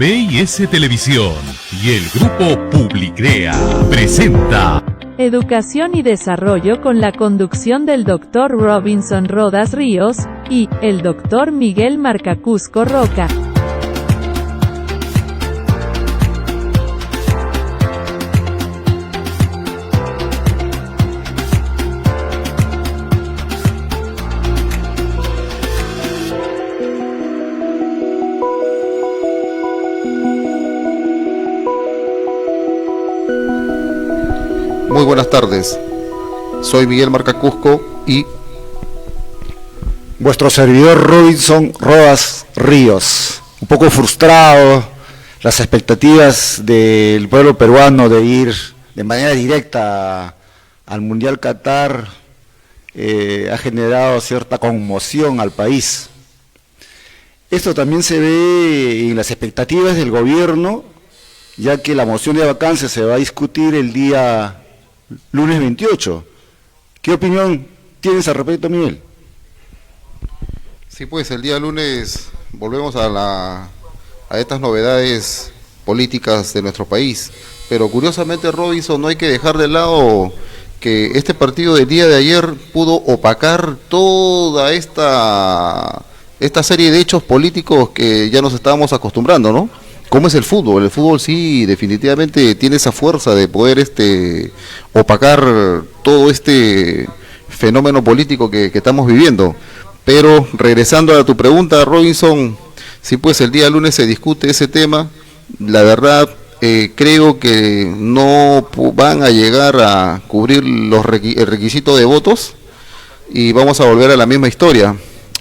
PIS Televisión y el grupo Publicrea presenta Educación y Desarrollo con la conducción del Dr. Robinson Rodas Ríos y el Dr. Miguel Marcacusco Roca. Muy buenas tardes, soy Miguel Marcacusco y vuestro servidor Robinson Rodas Ríos, un poco frustrado. Las expectativas del pueblo peruano de ir de manera directa al Mundial Qatar ha generado cierta conmoción al país. Esto también se ve en las expectativas del gobierno, ya que la moción de vacancia se va a discutir el día lunes 28. ¿Qué opinión tienes al respecto, Miguel? Sí, pues el día lunes volvemos a estas novedades políticas de nuestro país, pero curiosamente, Robinson, no hay que dejar de lado que este partido del día de ayer pudo opacar toda esta serie de hechos políticos que ya nos estábamos acostumbrando, ¿no? ¿Cómo es el fútbol? El fútbol sí definitivamente tiene esa fuerza de poder opacar todo este fenómeno político que estamos viviendo. Pero regresando a tu pregunta, Robinson, sí, pues el día lunes se discute ese tema. La verdad, creo que no van a llegar a cubrir el requisito de votos y vamos a volver a la misma historia.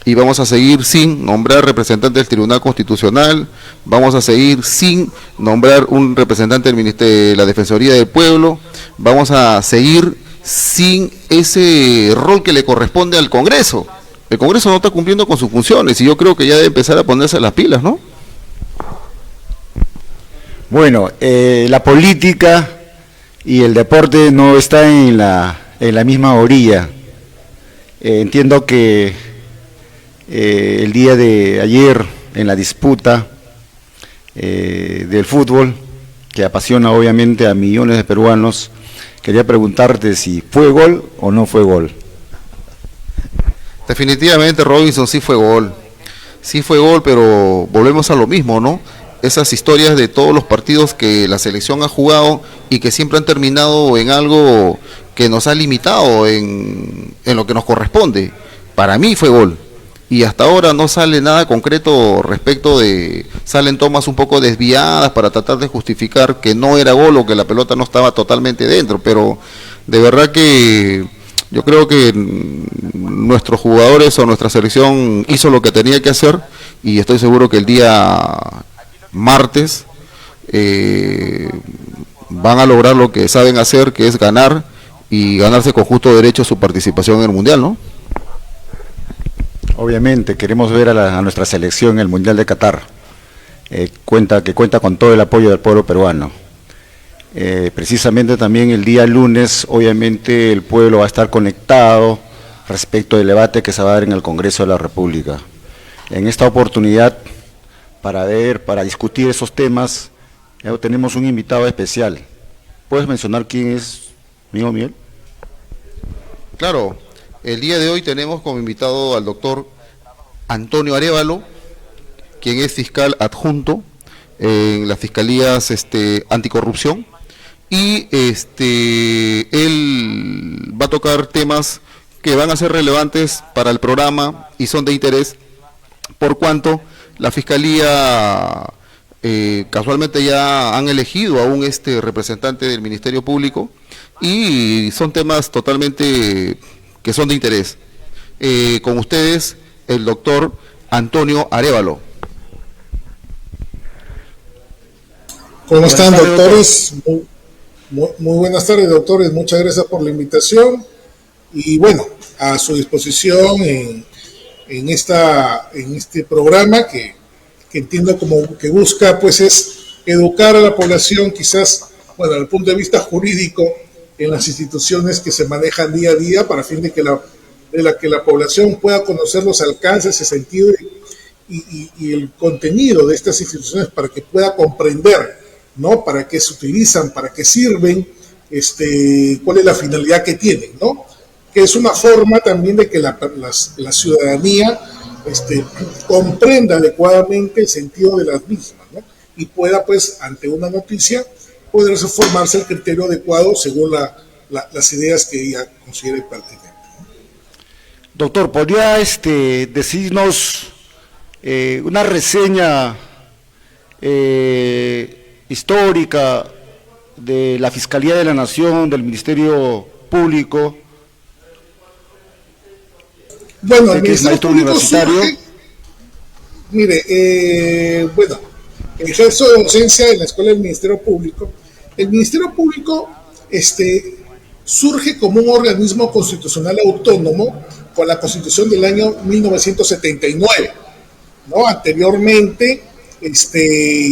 Y vamos a seguir sin nombrar representante del Tribunal Constitucional, vamos a seguir sin nombrar un representante del Ministerio de la Defensoría del Pueblo, vamos a seguir sin ese rol que le corresponde al Congreso. El Congreso no está cumpliendo con sus funciones y yo creo que ya debe empezar a ponerse las pilas, ¿no? Bueno, la política y el deporte no están en la misma orilla. Entiendo que el día de ayer, en la disputa del fútbol, que apasiona obviamente a millones de peruanos, quería preguntarte si fue gol o no fue gol. Definitivamente, Robinson, sí fue gol, pero volvemos a lo mismo, ¿no? Esas historias de todos los partidos que la selección ha jugado y que siempre han terminado en algo que nos ha limitado en lo que nos corresponde. Para mí fue gol. Y hasta ahora no sale nada concreto respecto salen tomas un poco desviadas para tratar de justificar que no era gol o que la pelota no estaba totalmente dentro, pero de verdad que yo creo que nuestros jugadores o nuestra selección hizo lo que tenía que hacer y estoy seguro que el día martes van a lograr lo que saben hacer, que es ganar y ganarse con justo derecho su participación en el Mundial, ¿no? Obviamente queremos ver a nuestra selección en el Mundial de Qatar, que cuenta con todo el apoyo del pueblo peruano. Precisamente también el día lunes, obviamente el pueblo va a estar conectado respecto del debate que se va a dar en el Congreso de la República. En esta oportunidad, para discutir esos temas, tenemos un invitado especial. ¿Puedes mencionar quién es, amigo Miguel? Claro. El día de hoy tenemos como invitado al doctor Antonio Arévalo, quien es fiscal adjunto en las fiscalías anticorrupción, y él va a tocar temas que van a ser relevantes para el programa y son de interés, por cuanto la fiscalía casualmente ya han elegido a un representante del Ministerio Público y son temas totalmente que son de interés. Con ustedes, el doctor Antonio Arévalo. ¿Cómo están, doctores? Muy buenas tardes, doctores. Muchas gracias por la invitación. Y bueno, a su disposición en este programa que entiendo como que busca, pues, es educar a la población, quizás, bueno, desde el punto de vista jurídico, en las instituciones que se manejan día a día para fin de que la población pueda conocer los alcances, ese sentido y el contenido de estas instituciones para que pueda comprender, ¿no? Para qué se utilizan, para qué sirven, cuál es la finalidad que tienen, ¿no? Que es una forma también de que la ciudadanía comprenda adecuadamente el sentido de las mismas, ¿no? Y pueda, pues, ante una noticia, poderse formarse el criterio adecuado según las ideas que ella considere pertinentes. Doctor, ¿podría decirnos una reseña histórica de la Fiscalía de la Nación, del Ministerio Público? Bueno, el Ministerio Público surge, mire, bueno, ejerzo de docencia en la Escuela del Ministerio Público. El Ministerio Público surge como un organismo constitucional autónomo con la Constitución del año 1979, ¿no? Anteriormente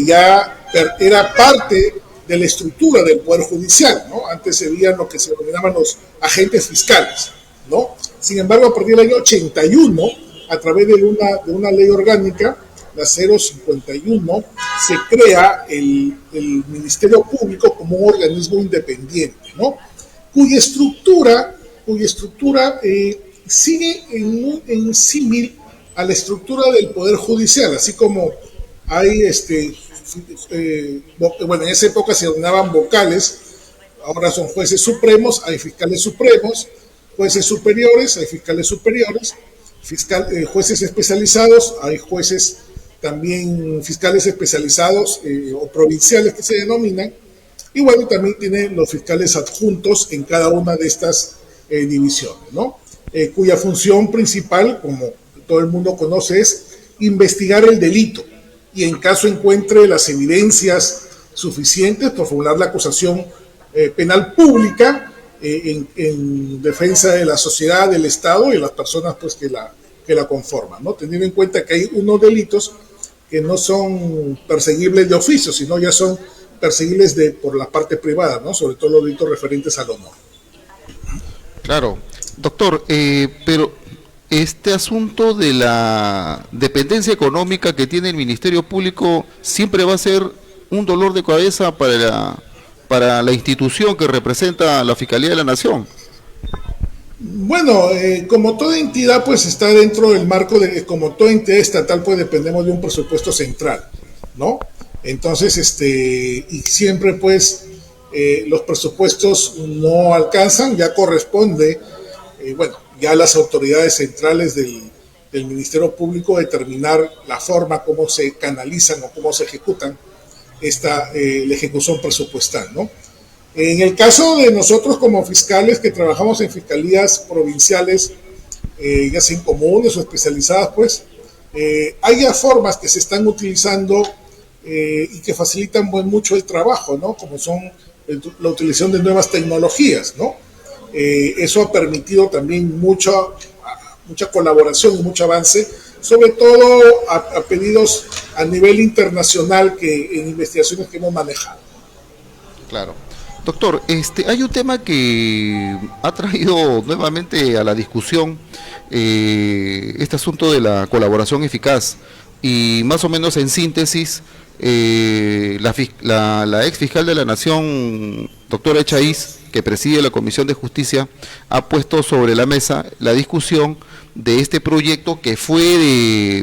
ya era parte de la estructura del Poder Judicial, ¿no? Antes se veían lo que se denominaban los agentes fiscales, ¿no? Sin embargo, a partir del año 81, a través de una ley orgánica, la 051, se crea el Ministerio Público como un organismo independiente, ¿no? Cuya estructura sigue en símil a la estructura del Poder Judicial, así como hay, bueno, en esa época se denominaban vocales, ahora son jueces supremos, hay fiscales supremos, jueces superiores, hay fiscales superiores, jueces especializados, hay jueces también fiscales especializados o provinciales que se denominan, y bueno, también tienen los fiscales adjuntos en cada una de estas divisiones, ¿no? Cuya función principal, como todo el mundo conoce, es investigar el delito y en caso encuentre las evidencias suficientes por formular la acusación penal pública en defensa de la sociedad, del Estado y de las personas, pues, que la conforman, ¿no? Teniendo en cuenta que hay unos delitos que no son perseguibles de oficio, sino ya son perseguibles por la parte privada, ¿no? Sobre todo los delitos referentes al honor. Claro, doctor, pero este asunto de la dependencia económica que tiene el Ministerio Público siempre va a ser un dolor de cabeza para la institución que representa la Fiscalía de la Nación. Bueno, como toda entidad, pues está dentro del marco como toda entidad estatal, pues dependemos de un presupuesto central, ¿no? Entonces, y siempre, pues, los presupuestos no alcanzan, ya corresponde, bueno, ya a las autoridades centrales del Ministerio Público determinar la forma como se canalizan o cómo se ejecutan la ejecución presupuestal, ¿no? En el caso de nosotros como fiscales que trabajamos en fiscalías provinciales, ya sean comunes o especializadas, pues, hay ya formas que se están utilizando y que facilitan mucho el trabajo, ¿no? Como son la utilización de nuevas tecnologías, ¿no? Eso ha permitido también mucha colaboración y mucho avance, sobre todo a pedidos a nivel internacional en investigaciones que hemos manejado. Claro. Doctor, hay un tema que ha traído nuevamente a la discusión este asunto de la colaboración eficaz y más o menos en síntesis la ex fiscal de la Nación, doctora Echaíz, que preside la Comisión de Justicia, ha puesto sobre la mesa la discusión de este proyecto que fue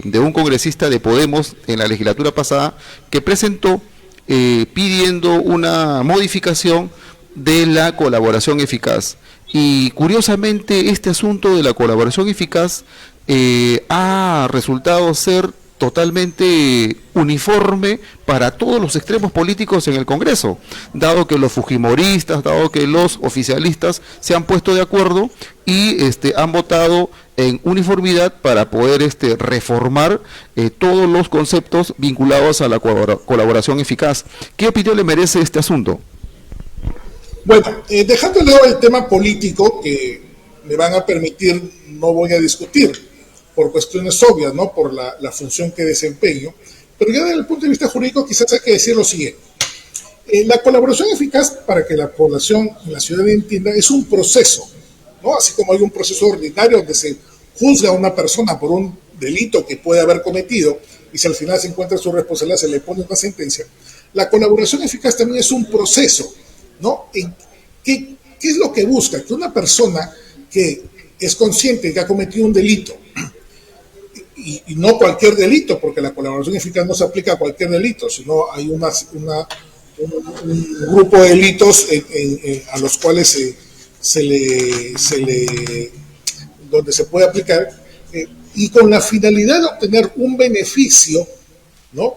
de un congresista de Podemos en la legislatura pasada, que presentó pidiendo una modificación de la colaboración eficaz. Y curiosamente este asunto de la colaboración eficaz ha resultado ser totalmente uniforme para todos los extremos políticos en el Congreso, dado que los fujimoristas, dado que los oficialistas se han puesto de acuerdo y han votado en uniformidad para poder reformar todos los conceptos vinculados a la colaboración eficaz. ¿Qué opinión le merece este asunto? Bueno, dejando de lado el tema político, que me van a permitir, no voy a discutir, por cuestiones obvias, ¿no? Por la función que desempeño, pero ya desde el punto de vista jurídico quizás hay que decir lo siguiente. La colaboración eficaz, para que la población en la ciudad entienda, es un proceso, ¿no? Así como hay un proceso ordinario donde se juzga a una persona por un delito que puede haber cometido y si al final se encuentra su responsabilidad se le pone una sentencia, la colaboración eficaz también es un proceso, ¿no? ¿Qué es lo que busca? Que una persona que es consciente que ha cometido un delito, y no cualquier delito, porque la colaboración eficaz no se aplica a cualquier delito, sino hay un grupo de delitos a los cuales donde se puede aplicar, y con la finalidad de obtener un beneficio, ¿no?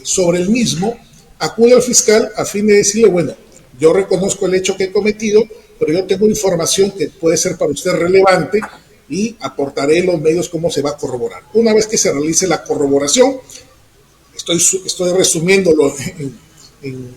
Sobre el mismo, acude al fiscal a fin de decirle, bueno, yo reconozco el hecho que he cometido, pero yo tengo información que puede ser para usted relevante y aportaré los medios cómo se va a corroborar. Una vez que se realice la corroboración, estoy resumiéndolo en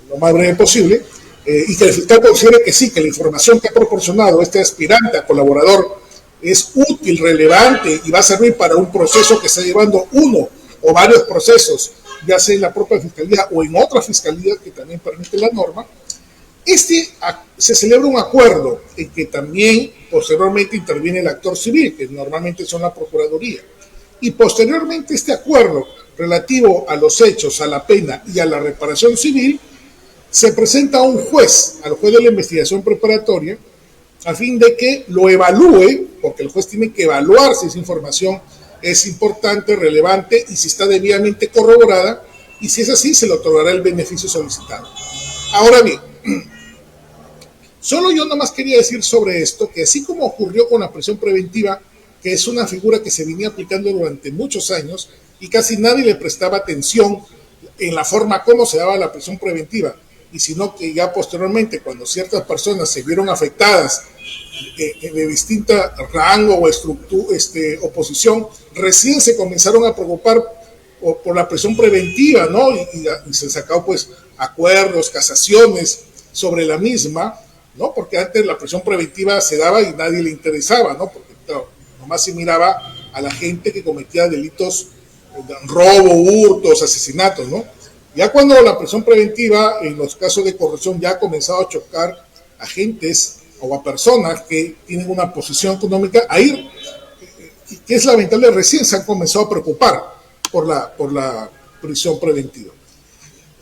lo más breve posible, y que el fiscal considere que sí, que la información que ha proporcionado este aspirante a colaborador es útil, relevante y va a servir para un proceso que está llevando uno o varios procesos, ya sea en la propia fiscalía o en otra fiscalía que también permite la norma, se celebra un acuerdo en que también posteriormente interviene el actor civil, que normalmente son la Procuraduría, y posteriormente este acuerdo relativo a los hechos, a la pena y a la reparación civil, se presenta a un juez, al juez de la investigación preparatoria, a fin de que lo evalúe, porque el juez tiene que evaluar si esa información es importante, relevante y si está debidamente corroborada, y si es así, se le otorgará el beneficio solicitado. Ahora bien, solo yo nada más quería decir sobre esto, que así como ocurrió con la prisión preventiva, que es una figura que se venía aplicando durante muchos años y casi nadie le prestaba atención en la forma como se daba la prisión preventiva, y sino que ya posteriormente, cuando ciertas personas se vieron afectadas de distinta rango o estructura, oposición, recién se comenzaron a preocupar por la prisión preventiva, ¿no? Y se sacaron pues acuerdos, casaciones sobre la misma, ¿no? Porque antes la prisión preventiva se daba y nadie le interesaba, ¿no? Porque nomás se miraba a la gente que cometía delitos, robo, hurtos, asesinatos, ¿no? Ya cuando la prisión preventiva, en los casos de corrupción, ya ha comenzado a chocar a agentes o a personas que tienen una posición económica, a ir, que es lamentable, recién se han comenzado a preocupar por la prisión preventiva.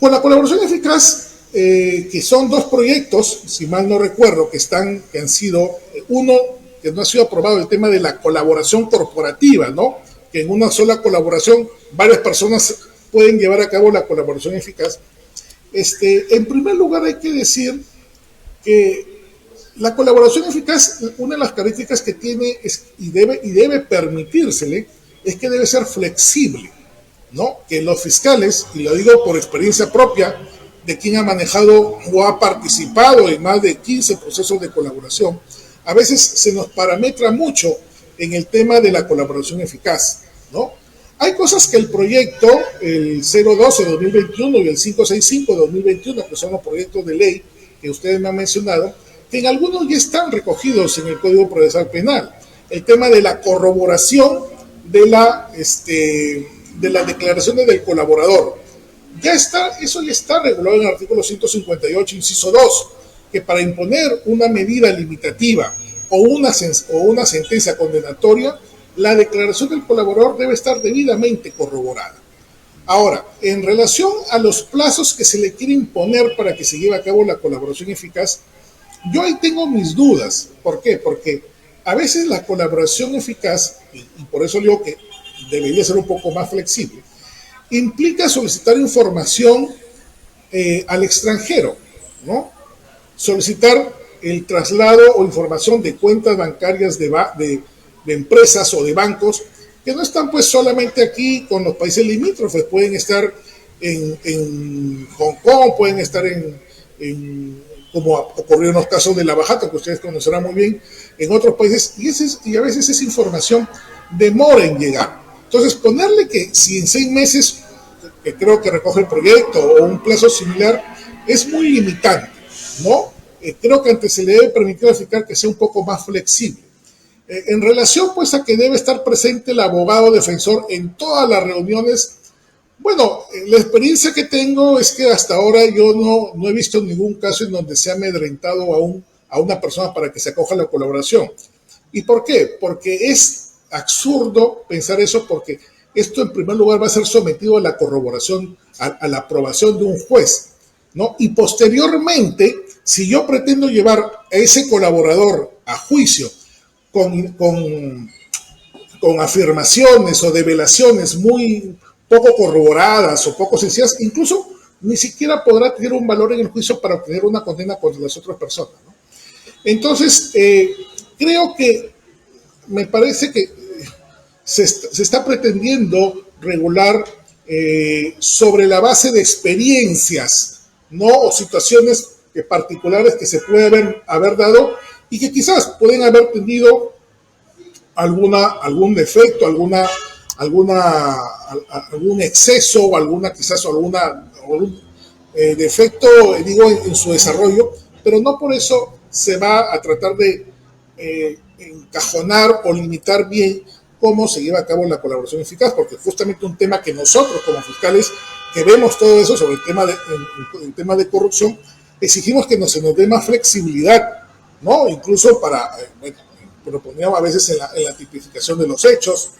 Con la colaboración eficaz, que son dos proyectos, si mal no recuerdo, que han sido, uno que no ha sido aprobado, el tema de la colaboración corporativa, ¿no? Que en una sola colaboración varias personas pueden llevar a cabo la colaboración eficaz. En primer lugar hay que decir que la colaboración eficaz, una de las características que tiene y debe permitírsele, es que debe ser flexible, ¿no? Que los fiscales, y lo digo por experiencia propia, de quien ha manejado o ha participado en más de 15 procesos de colaboración, a veces se nos parametra mucho en el tema de la colaboración eficaz, ¿no? Hay cosas que el proyecto, el 012-2021 y el 565-2021, que son los proyectos de ley que ustedes me han mencionado, que en algunos ya están recogidos en el Código Procesal Penal. El tema de la corroboración de las declaraciones del colaborador. Eso ya está regulado en el artículo 158, inciso 2, que para imponer una medida limitativa o una sentencia condenatoria, la declaración del colaborador debe estar debidamente corroborada. Ahora, en relación a los plazos que se le quiere imponer para que se lleve a cabo la colaboración eficaz, yo ahí tengo mis dudas. ¿Por qué? Porque a veces la colaboración eficaz, y por eso digo que debería ser un poco más flexible, implica solicitar información al extranjero, ¿no? Solicitar el traslado o información de cuentas bancarias de empresas o de bancos que no están pues solamente aquí con los países limítrofes, pueden estar en Hong Kong, pueden estar como ocurrió en los casos de la Baja Jato, que ustedes conocerán muy bien, en otros países, y a veces esa información demora en llegar. Entonces, ponerle que si en 6 meses, que creo que recoge el proyecto, o un plazo similar, es muy limitante, ¿no? Creo que antes se le debe permitir al fiscal que sea un poco más flexible. En relación pues a que debe estar presente el abogado defensor en todas las reuniones, bueno, la experiencia que tengo es que hasta ahora yo no he visto ningún caso en donde se ha amedrentado a una persona para que se acoja a la colaboración. ¿Y por qué? Porque es absurdo pensar eso, porque esto en primer lugar va a ser sometido a la corroboración, a la aprobación de un juez, ¿no? Y posteriormente, si yo pretendo llevar a ese colaborador a juicio con afirmaciones o develaciones muy poco corroboradas o poco sencillas, incluso ni siquiera podrá tener un valor en el juicio para obtener una condena contra las otras personas, ¿no? Entonces, creo que me parece que se está pretendiendo regular sobre la base de experiencias, ¿no? O situaciones particulares que se pueden haber dado y que quizás pueden haber tenido algún defecto, algún exceso o algún defecto, digo, en su desarrollo, pero no por eso se va a tratar de encajonar o limitar bien cómo se lleva a cabo la colaboración eficaz, porque justamente un tema que nosotros como fiscales que vemos todo eso sobre el tema de corrupción, exigimos que se nos dé más flexibilidad, ¿no? Incluso proponíamos a veces en la tipificación de los hechos,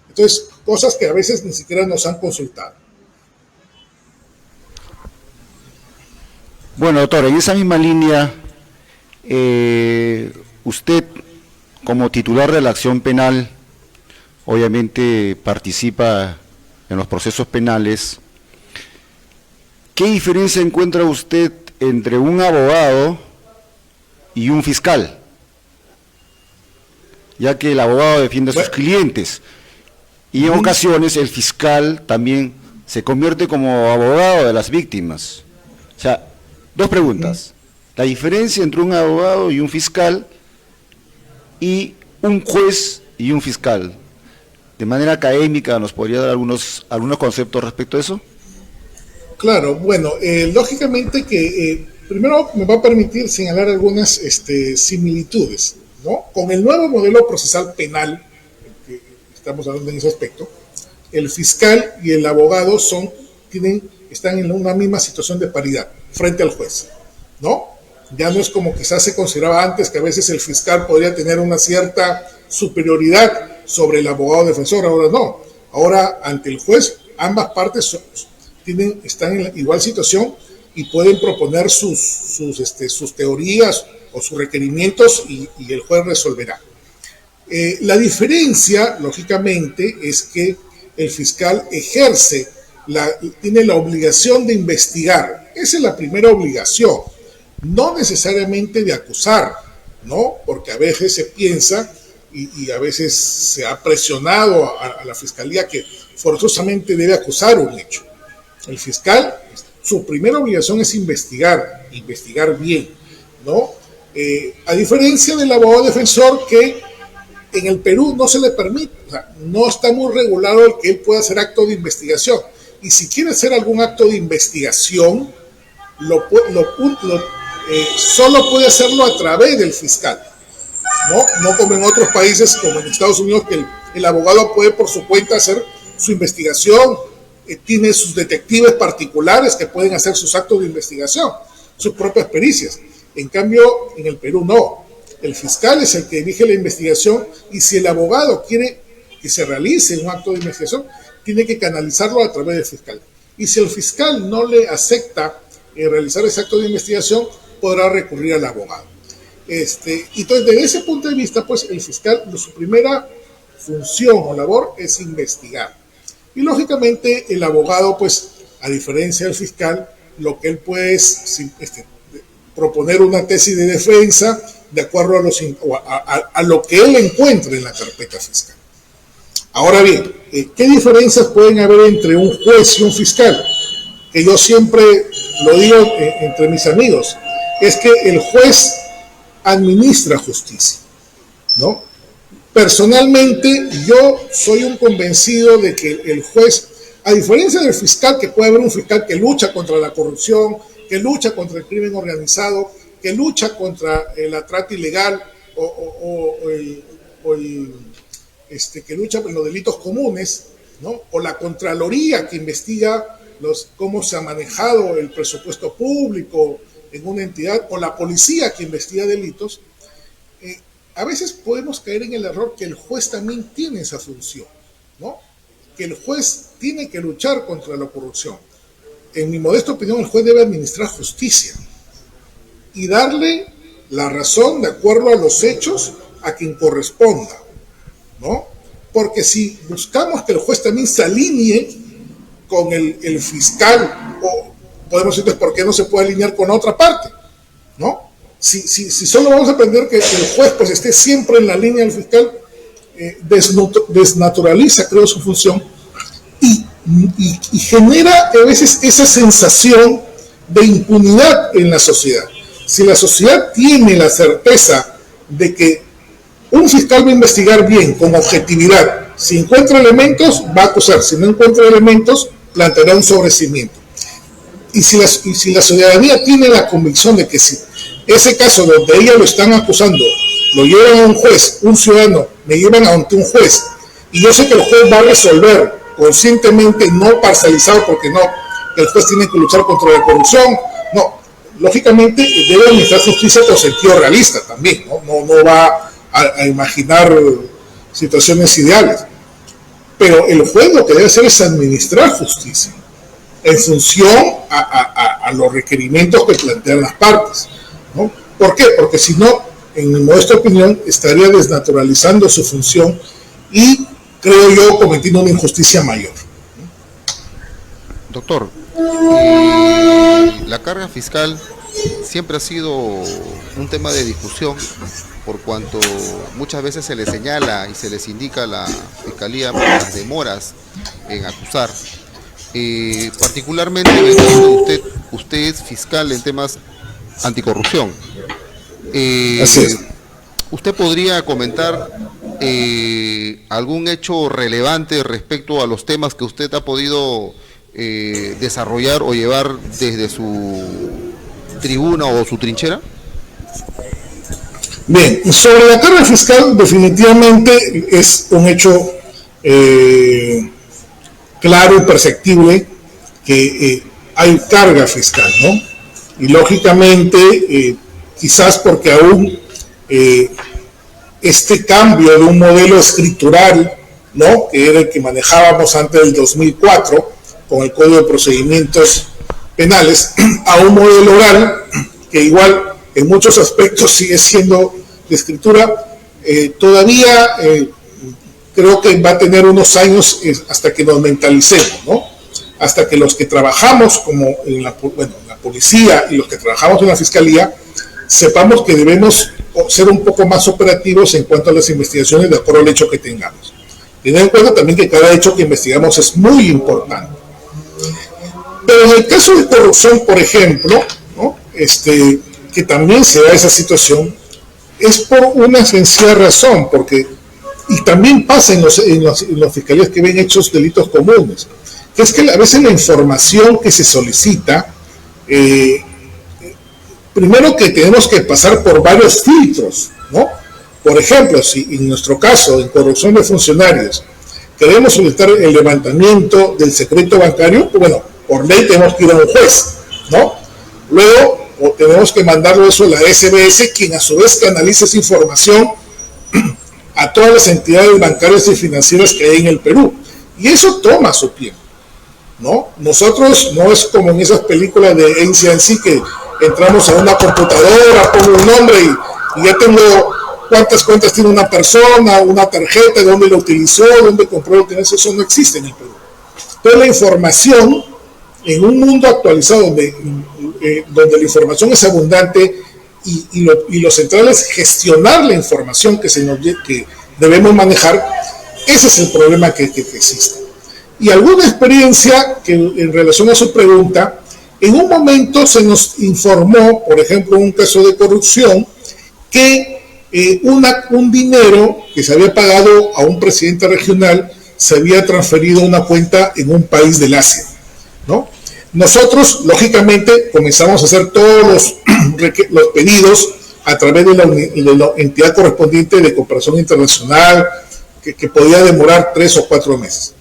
entonces cosas que a veces ni siquiera nos han consultado. Bueno, doctor, en esa misma línea, usted como titular de la acción penal, obviamente participa en los procesos penales. ¿Qué diferencia encuentra usted entre un abogado y un fiscal? Ya que el abogado defiende a sus clientes y en ocasiones el fiscal también se convierte como abogado de las víctimas. O sea, dos preguntas. La diferencia entre un abogado y un fiscal y un juez y un fiscal. De manera académica, ¿nos podría dar algunos conceptos respecto a eso? Claro, bueno, lógicamente que primero me va a permitir señalar algunas similitudes, ¿no? Con el nuevo modelo procesal penal, que estamos hablando en ese aspecto, el fiscal y el abogado están en una misma situación de paridad frente al juez, ¿no? Ya no es como quizás se consideraba antes, que a veces el fiscal podría tener una cierta superioridad sobre el abogado defensor. Ahora no. Ahora, ante el juez, ambas partes están en la igual situación y pueden proponer sus teorías o sus requerimientos y el juez resolverá. La diferencia, lógicamente, es que el fiscal tiene la obligación de investigar. Esa es la primera obligación. No necesariamente de acusar, ¿no? Porque a veces se piensa y a veces se ha presionado a la fiscalía que forzosamente debe acusar un hecho. El fiscal, su primera obligación es investigar bien, ¿no? A diferencia del abogado defensor, que en el Perú no se le permite, o sea, no está muy regulado el que él pueda hacer acto de investigación. Y si quiere hacer algún acto de investigación, solo puede hacerlo a través del fiscal, no como en otros países, como en Estados Unidos, que el abogado puede por su cuenta hacer su investigación, tiene sus detectives particulares que pueden hacer sus actos de investigación, sus propias pericias. En cambio, en el Perú no. El fiscal es el que dirige la investigación y si el abogado quiere que se realice un acto de investigación, tiene que canalizarlo a través del fiscal. Y si el fiscal no le acepta realizar ese acto de investigación, podrá recurrir al abogado. Entonces, desde ese punto de vista, pues el fiscal, su primera función o labor es investigar. Y lógicamente el abogado, pues, a diferencia del fiscal, lo que él puede es proponer una tesis de defensa de acuerdo a lo que él encuentre en la carpeta fiscal. Ahora bien, ¿qué diferencias pueden haber entre un juez y un fiscal? Que yo siempre lo digo entre mis amigos, es que el juez administra justicia, ¿no? Personalmente, yo soy un convencido de que el juez, a diferencia del fiscal, que puede haber un fiscal que lucha contra la corrupción, que lucha contra el crimen organizado, que lucha contra la trata ilegal que lucha por los delitos comunes, ¿no? O la Contraloría que investiga cómo se ha manejado el presupuesto público en una entidad, o la policía que investiga delitos. a veces podemos caer en el error que el juez también tiene esa función, ¿no? Que el juez tiene que luchar contra la corrupción. En mi modesta opinión, el juez debe administrar justicia y darle la razón de acuerdo a los hechos a quien corresponda, ¿no? Porque si buscamos que el juez también se alinee con el fiscal, o podemos decir, ¿por qué no se puede alinear con otra parte? ¿No? Si solo vamos a aprender que el juez pues esté siempre en la línea del fiscal, desnaturaliza, creo, su función y genera a veces esa sensación de impunidad en la sociedad. Si la sociedad tiene la certeza de que un fiscal va a investigar bien, con objetividad, si encuentra elementos, va a acusar, si no encuentra elementos, planteará un sobreseimiento. Y si la ciudadanía tiene la convicción de que si ese caso donde ella lo están acusando, lo llevan a un juez, un ciudadano, me llevan ante un juez, y yo sé que el juez va a resolver conscientemente, no parcializado, porque no, el juez tiene que luchar contra la corrupción, no, lógicamente debe administrar justicia con sentido realista también, no va a imaginar situaciones ideales, pero el juez lo que debe hacer es administrar justicia en función a los requerimientos que plantean las partes, ¿no? ¿Por qué? Porque si no, en mi modesta opinión, estaría desnaturalizando su función y, creo yo, cometiendo una injusticia mayor. Doctor, la carga fiscal siempre ha sido un tema de discusión, por cuanto muchas veces se le señala y se les indica a la Fiscalía por las demoras en acusar. Particularmente en el caso de usted es fiscal en temas anticorrupción. Así es. ¿Usted podría comentar algún hecho relevante respecto a los temas que usted ha podido desarrollar o llevar desde su tribuna o su trinchera? Bien, sobre la carga fiscal definitivamente es un hecho claro y perceptible que hay carga fiscal, ¿no? Y lógicamente, quizás porque aún este cambio de un modelo escritural, ¿no?, que era el que manejábamos antes del 2004 con el Código de Procedimientos Penales, a un modelo oral que igual en muchos aspectos sigue siendo de escritura, todavía creo que va a tener unos años hasta que nos mentalicemos, ¿no? Hasta que los que trabajamos como en la policía y los que trabajamos en la fiscalía sepamos que debemos ser un poco más operativos en cuanto a las investigaciones de acuerdo al hecho que tengamos. Tener en cuenta también que cada hecho que investigamos es muy importante. Pero en el caso de corrupción, por ejemplo, ¿no?, que también se da esa situación, es por una sencilla razón, porque, y también pasa en las fiscalías que ven hechos delitos comunes, que es que a veces la información que se solicita, primero que tenemos que pasar por varios filtros, ¿no? Por ejemplo, si en nuestro caso, en corrupción de funcionarios, queremos solicitar el levantamiento del secreto bancario, pues bueno, por ley tenemos que ir a un juez, ¿no? Luego, o tenemos que mandarlo eso a la SBS, quien a su vez canaliza esa información a todas las entidades bancarias y financieras que hay en el Perú. Y eso toma su tiempo, ¿no? Nosotros no es como en esas películas de NCNC que entramos a una computadora, pongo un nombre y ya tengo cuántas cuentas tiene una persona, una tarjeta, dónde la utilizó, dónde compró lo que es. Eso no existe en el Perú. Entonces la información, en un mundo actualizado donde la información es abundante y lo central es gestionar la información que debemos manejar, ese es el problema que existe. Y alguna experiencia que en relación a su pregunta, en un momento se nos informó, por ejemplo, en un caso de corrupción, que un dinero que se había pagado a un presidente regional se había transferido a una cuenta en un país del Asia, ¿no? Nosotros, lógicamente, comenzamos a hacer todos los pedidos a través de la entidad correspondiente de cooperación internacional, que podía demorar 3 o 4 meses.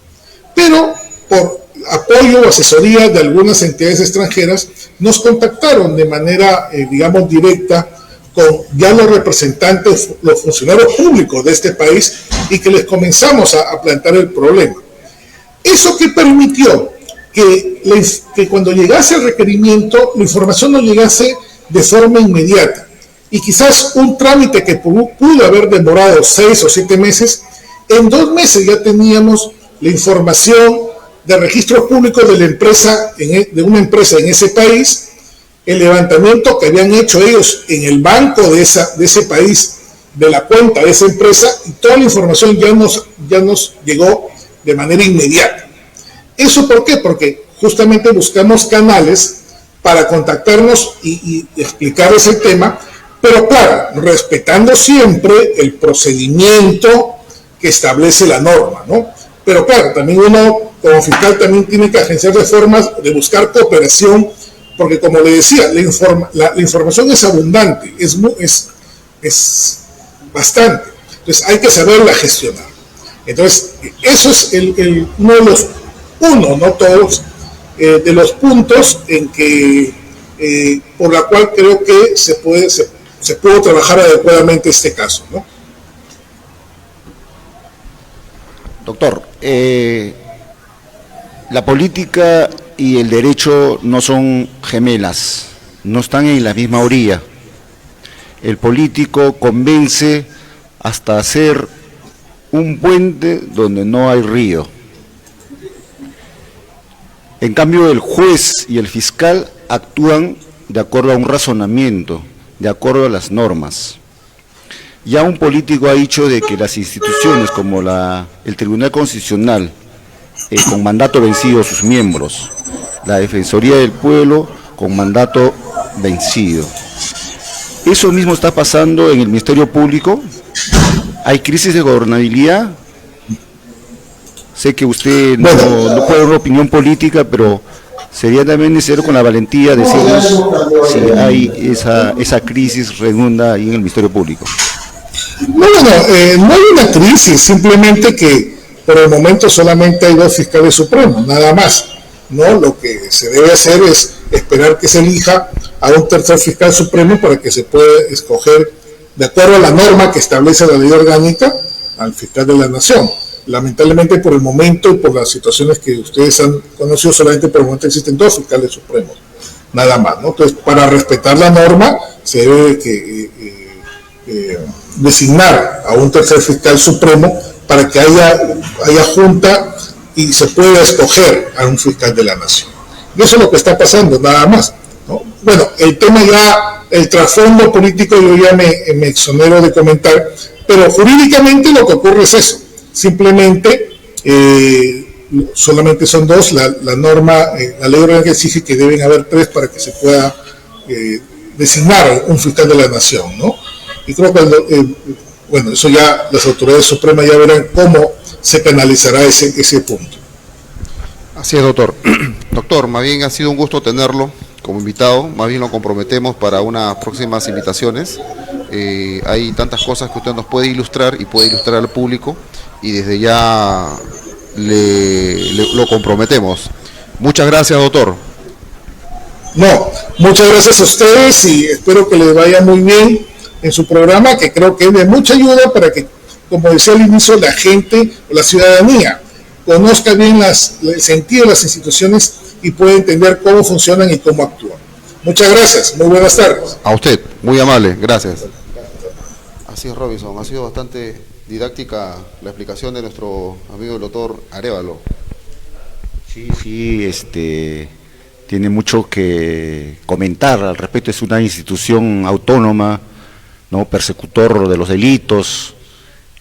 Pero, por apoyo o asesoría de algunas entidades extranjeras, nos contactaron de manera, digamos, directa con ya los representantes, los funcionarios públicos de este país, y que les comenzamos a plantear el problema. Eso que permitió que cuando llegase el requerimiento, la información no llegase de forma inmediata. Y quizás un trámite que pudo haber demorado 6 o 7 meses, en 2 meses ya teníamos la información de registros públicos de la empresa, de una empresa en ese país, el levantamiento que habían hecho ellos en el banco de ese país, de la cuenta de esa empresa, y toda la información ya nos llegó de manera inmediata. ¿Eso por qué? Porque justamente buscamos canales para contactarnos y explicarles el tema, pero claro, respetando siempre el procedimiento que establece la norma, ¿no? Pero claro, también uno como fiscal también tiene que agenciar de formas de buscar cooperación, porque como le decía, la información es abundante, es bastante, entonces hay que saberla gestionar. Entonces, eso es no todos, de los puntos en que, por la cual creo que se pudo trabajar adecuadamente este caso, ¿no? Doctor, la política y el derecho no son gemelas, no están en la misma orilla. El político convence hasta hacer un puente donde no hay río. En cambio, el juez y el fiscal actúan de acuerdo a un razonamiento, de acuerdo a las normas. Ya un político ha dicho de que las instituciones como el Tribunal Constitucional, con mandato vencido sus miembros, la Defensoría del Pueblo con mandato vencido. Eso mismo está pasando en el Ministerio Público. Hay crisis de gobernabilidad. Sé que usted no puede dar una opinión política, pero sería también necesario con la valentía decirnos si hay esa crisis redunda ahí en el Ministerio Público. No hay una crisis, simplemente que por el momento solamente hay 2 fiscales supremos, nada más, ¿no? Lo que se debe hacer es esperar que se elija a un tercer fiscal supremo para que se pueda escoger, de acuerdo a la norma que establece la ley orgánica, al fiscal de la nación. Lamentablemente, por el momento y por las situaciones que ustedes han conocido, solamente por el momento existen 2 fiscales supremos, nada más, ¿no? Entonces, para respetar la norma, se debe designar a un tercer fiscal supremo para que haya junta y se pueda escoger a un fiscal de la nación. Y eso es lo que está pasando, nada más, ¿no? Bueno, el tema ya, el trasfondo político yo ya me exonero de comentar, pero jurídicamente lo que ocurre es eso. Simplemente, solamente son 2, la norma, la ley orgánica exige que deben haber 3 para que se pueda designar un fiscal de la nación, ¿no? Y creo que, eso ya las autoridades supremas ya verán cómo se canalizará ese punto. Así es, doctor. Doctor, más bien ha sido un gusto tenerlo como invitado, más bien lo comprometemos para unas próximas invitaciones. Hay tantas cosas que usted nos puede ilustrar y puede ilustrar al público, y desde ya lo comprometemos. Muchas gracias, doctor. No, muchas gracias a ustedes y espero que les vaya muy bien en su programa, que creo que es de mucha ayuda para que, como decía al inicio, la gente, la ciudadanía, conozca bien el sentido de las instituciones y pueda entender cómo funcionan y cómo actúan. Muchas gracias, muy buenas tardes. A usted, muy amable, gracias. Así es, Robinson, ha sido bastante didáctica la explicación de nuestro amigo el doctor Arévalo. Sí, tiene mucho que comentar al respecto. Es una institución autónoma, ¿no? Persecutor de los delitos.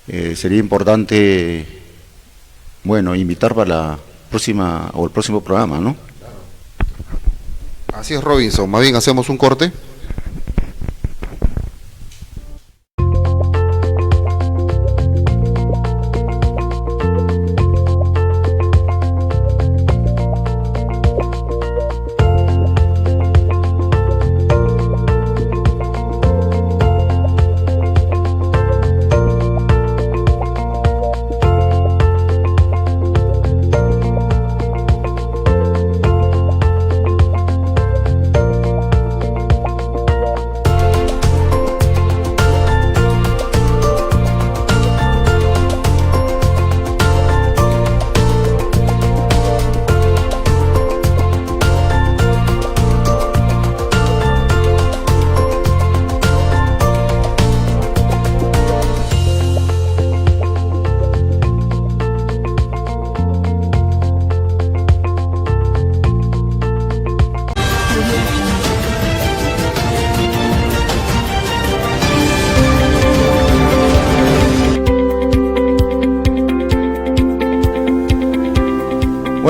Sería importante, invitar para la próxima o el próximo programa, ¿no? Así es, Robinson, más bien hacemos un corte.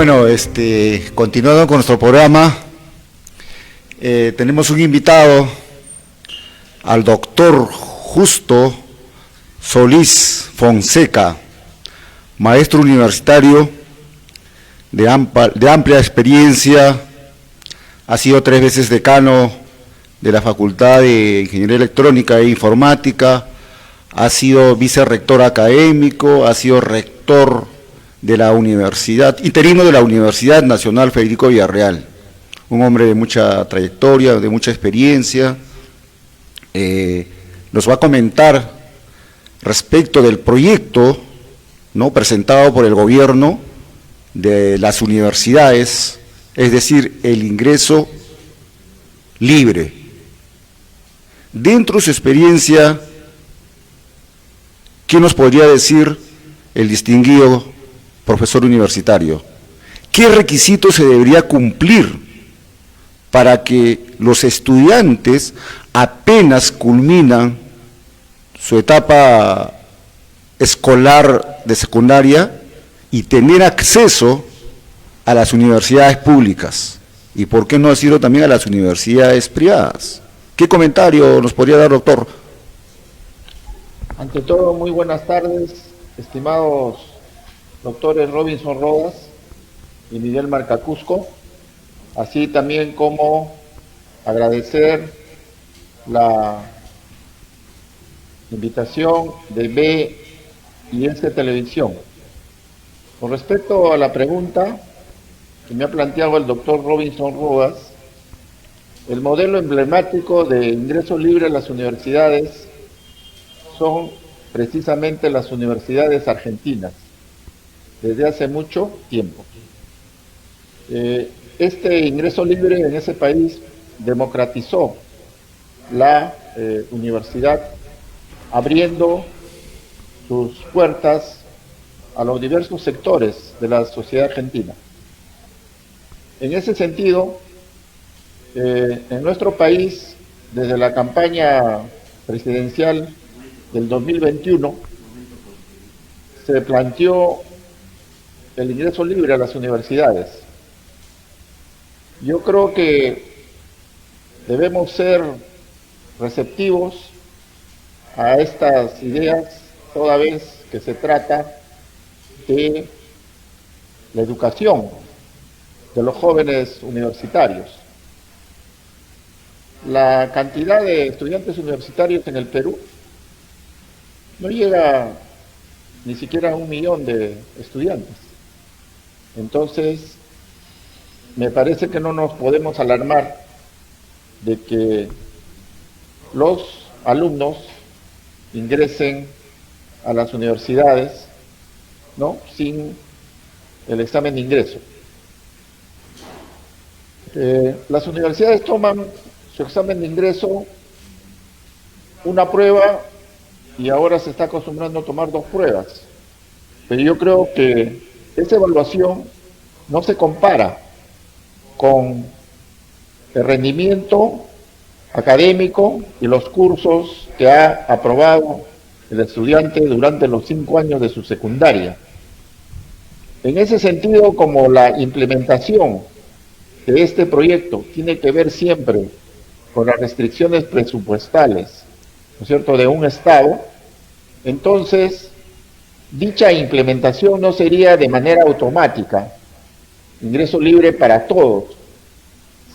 Bueno, continuando con nuestro programa, tenemos un invitado, al doctor Justo Solís Fonseca, maestro universitario de amplia experiencia, ha sido 3 veces decano de la Facultad de Ingeniería Electrónica e Informática, ha sido vicerrector académico, ha sido rector de la universidad, interino de la Universidad Nacional Federico Villarreal, un hombre de mucha trayectoria, de mucha experiencia. Nos va a comentar respecto del proyecto, ¿no?, presentado por el gobierno de las universidades, es decir, el ingreso libre. Dentro de su experiencia, ¿qué nos podría decir el distinguido profesor universitario? ¿Qué requisitos se debería cumplir para que los estudiantes apenas culminan su etapa escolar de secundaria y tener acceso a las universidades públicas? ¿Y por qué no decirlo también a las universidades privadas? ¿Qué comentario nos podría dar, doctor? Ante todo, muy buenas tardes, estimados doctores Robinson Rodas y Miguel Marcacusco, así también como agradecer la invitación de B y S Televisión. Con respecto a la pregunta que me ha planteado el doctor Robinson Rodas, el modelo emblemático de ingreso libre a las universidades son precisamente las universidades argentinas, desde hace mucho tiempo. Este ingreso libre en ese país democratizó la universidad, abriendo sus puertas a los diversos sectores de la sociedad argentina. En ese sentido, en nuestro país, desde la campaña presidencial del 2021, se planteó el ingreso libre a las universidades. Yo creo que debemos ser receptivos a estas ideas, toda vez que se trata de la educación de los jóvenes universitarios. La cantidad de estudiantes universitarios en el Perú no llega ni siquiera a 1 millón de estudiantes. Entonces, me parece que no nos podemos alarmar de que los alumnos ingresen a las universidades, ¿no?, sin el examen de ingreso. Las universidades toman su examen de ingreso, una prueba, y ahora se está acostumbrando a tomar 2 pruebas. Pero yo creo que esa evaluación no se compara con el rendimiento académico y los cursos que ha aprobado el estudiante durante los 5 años de su secundaria. En ese sentido, como la implementación de este proyecto tiene que ver siempre con las restricciones presupuestales, ¿no es cierto?, de un Estado, entonces dicha implementación no sería de manera automática, ingreso libre para todos,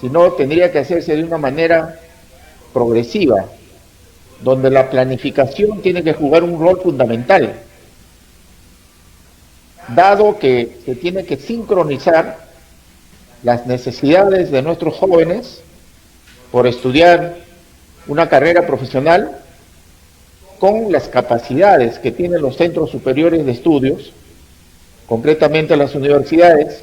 sino tendría que hacerse de una manera progresiva, donde la planificación tiene que jugar un rol fundamental, dado que se tiene que sincronizar las necesidades de nuestros jóvenes por estudiar una carrera profesional con las capacidades que tienen los centros superiores de estudios, concretamente las universidades,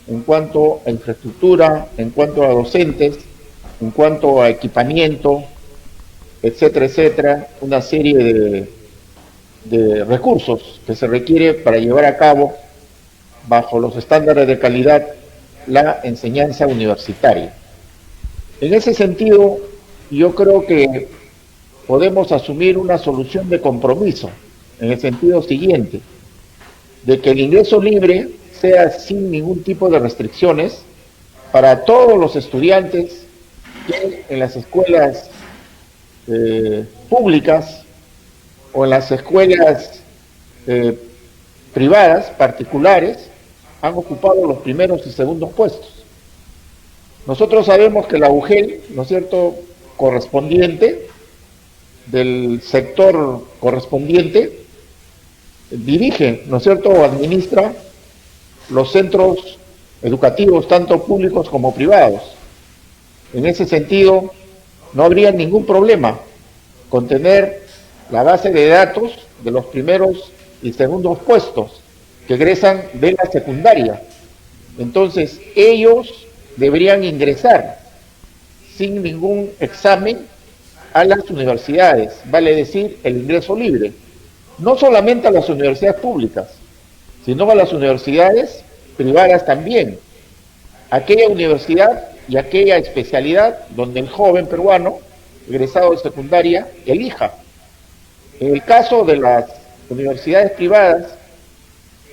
en cuanto a infraestructura, en cuanto a docentes, en cuanto a equipamiento, etcétera, etcétera, una serie de recursos que se requiere para llevar a cabo, bajo los estándares de calidad, la enseñanza universitaria. En ese sentido, yo creo que podemos asumir una solución de compromiso, en el sentido siguiente, de que el ingreso libre sea sin ningún tipo de restricciones para todos los estudiantes que en las escuelas públicas o en las escuelas privadas, particulares, han ocupado los primeros y segundos puestos. Nosotros sabemos que la UGEL, ¿no es cierto?, correspondiente, del sector correspondiente, dirige, ¿no es cierto?, o administra los centros educativos, tanto públicos como privados. En ese sentido, no habría ningún problema con tener la base de datos de los primeros y segundos puestos que egresan de la secundaria. Entonces, ellos deberían ingresar sin ningún examen a las universidades, vale decir, el ingreso libre. No solamente a las universidades públicas, sino a las universidades privadas también. Aquella universidad y aquella especialidad donde el joven peruano, egresado de secundaria, elija. En el caso de las universidades privadas,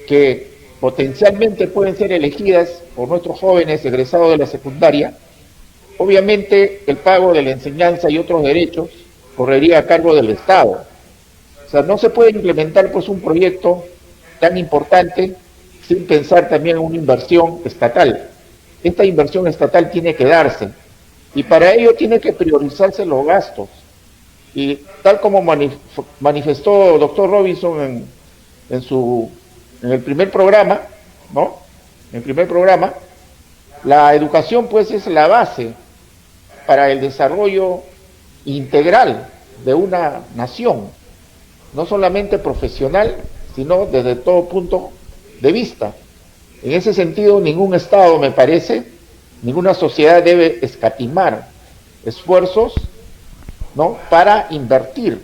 que potencialmente pueden ser elegidas por nuestros jóvenes egresados de la secundaria, obviamente el pago de la enseñanza y otros derechos correría a cargo del Estado. O sea, no se puede implementar pues un proyecto tan importante sin pensar también en una inversión estatal. Esta inversión estatal tiene que darse y para ello tiene que priorizarse los gastos. Y tal como manifestó doctor Robinson en el primer programa, ¿no? En el primer programa, la educación pues es la base para el desarrollo integral de una nación, no solamente profesional, sino desde todo punto de vista. En ese sentido, ningún Estado, me parece, ninguna sociedad debe escatimar esfuerzos, ¿no?, para invertir